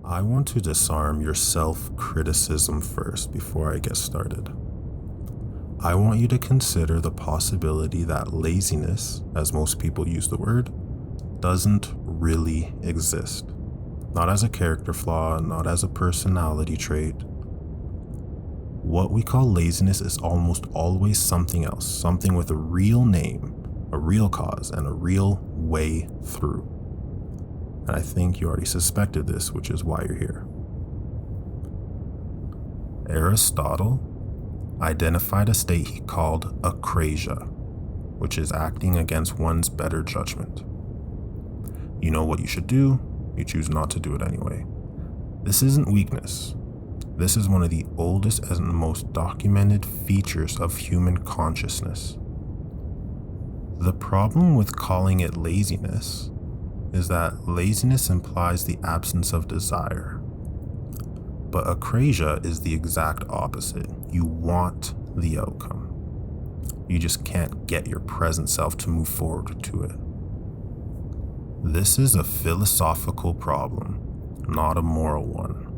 I want to disarm your self-criticism first before I get started. I want you to consider the possibility that laziness, as most people use the word, doesn't really exist. Not as a character flaw, not as a personality trait. What we call laziness is almost always something else, something with a real name, a real cause, and a real way through. And I think you already suspected this, which is why you're here. Aristotle identified a state he called akrasia, which is acting against one's better judgment. You know what you should do, you choose not to do it anyway. This isn't weakness. This is one of the oldest and most documented features of human consciousness. The problem with calling it laziness is that laziness implies the absence of desire. But akrasia is the exact opposite. You want the outcome. You just can't get your present self to move forward to it. This is a philosophical problem, not a moral one.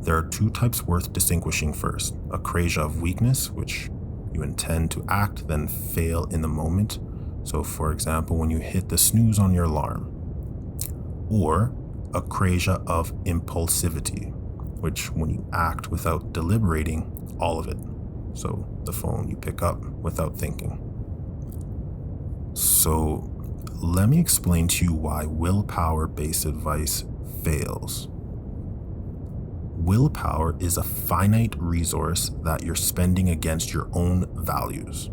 There are two types worth distinguishing first. Akrasia of weakness, which you intend to act, then fail in the moment. So for example, when you hit the snooze on your alarm. Or akrasia of impulsivity, which when you act without deliberating, all of it. So the phone you pick up without thinking. So let me explain to you why willpower-based advice fails. Willpower is a finite resource that you're spending against your own values.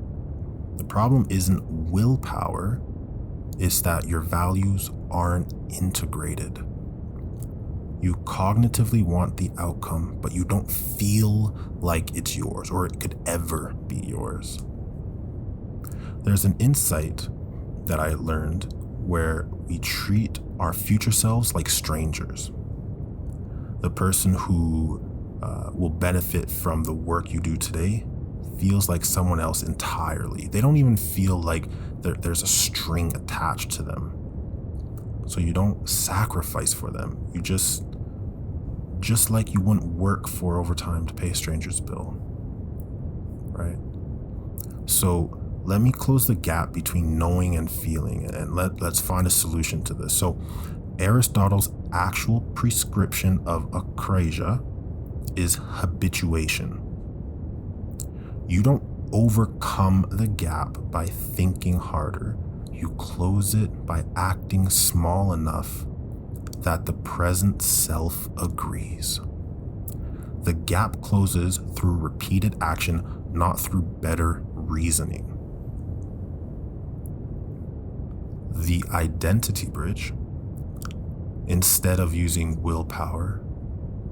The problem isn't willpower, it's that your values aren't integrated. You cognitively want the outcome, but you don't feel like it's yours or it could ever be yours. There's an insight that I learned where we treat our future selves like strangers. The person who will benefit from the work you do today feels like someone else entirely. They don't even feel like there's a string attached to them. So you don't sacrifice for them. You just like you wouldn't work for overtime to pay a stranger's bill, right? So let me close the gap between knowing and feeling, and let's find a solution to this. So Aristotle's actual prescription of akrasia is habituation. You don't overcome the gap by thinking harder. You close it by acting small enough that the present self agrees. The gap closes through repeated action, not through better reasoning. The identity bridge, instead of using willpower,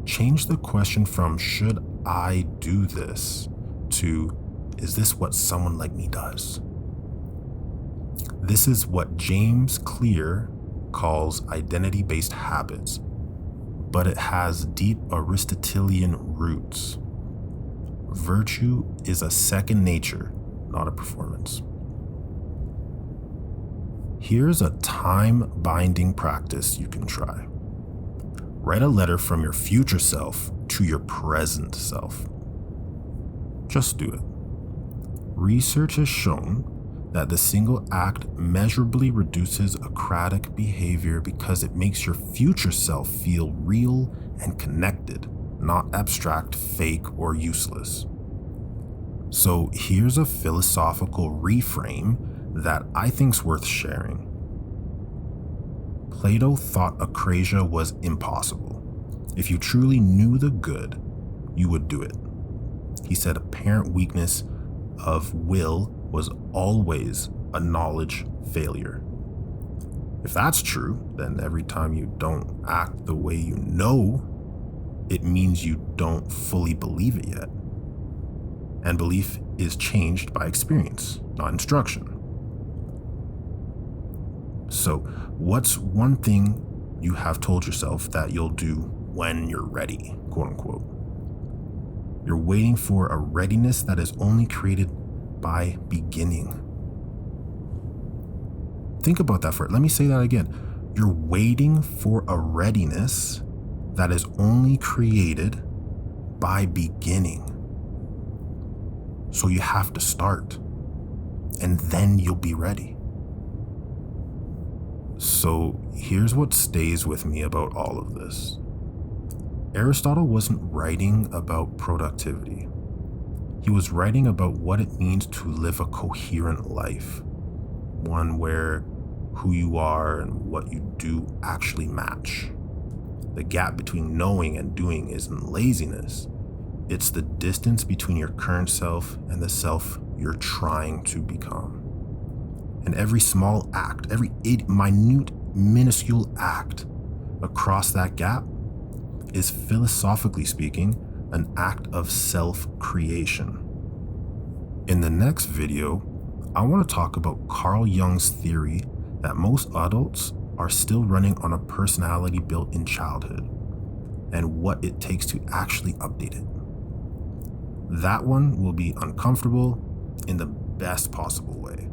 change the question from should I do this to is this what someone like me does? This is what James Clear calls identity-based habits, but it has deep Aristotelian roots. Virtue is a second nature, not a performance. Here's a time-binding practice you can try. Write a letter from your future self to your present self. Just do it. Research has shown that the single act measurably reduces acratic behavior because it makes your future self feel real and connected, not abstract, fake, or useless. So here's a philosophical reframe that I think's worth sharing. Plato thought akrasia was impossible. If you truly knew the good, you would do it. He said apparent weakness of will was always a knowledge failure. If that's true, then every time you don't act the way you know, it means you don't fully believe it yet. And belief is changed by experience, not instruction. So, what's one thing you have told yourself that you'll do when you're ready, quote unquote? You're waiting for a readiness that is only created by beginning. Think about that for it. Let me say that again. You're waiting for a readiness that is only created by beginning. So you have to start, and then you'll be ready. So here's what stays with me about all of this. Aristotle wasn't writing about productivity. He was writing about what it means to live a coherent life, one where who you are and what you do actually match. The gap between knowing and doing isn't laziness. It's the distance between your current self and the self you're trying to become. And every small act, every minute, minuscule act across that gap is, philosophically speaking, an act of self-creation. In the next video, I want to talk about Carl Jung's theory that most adults are still running on a personality built in childhood, and what it takes to actually update it. That one will be uncomfortable in the best possible way.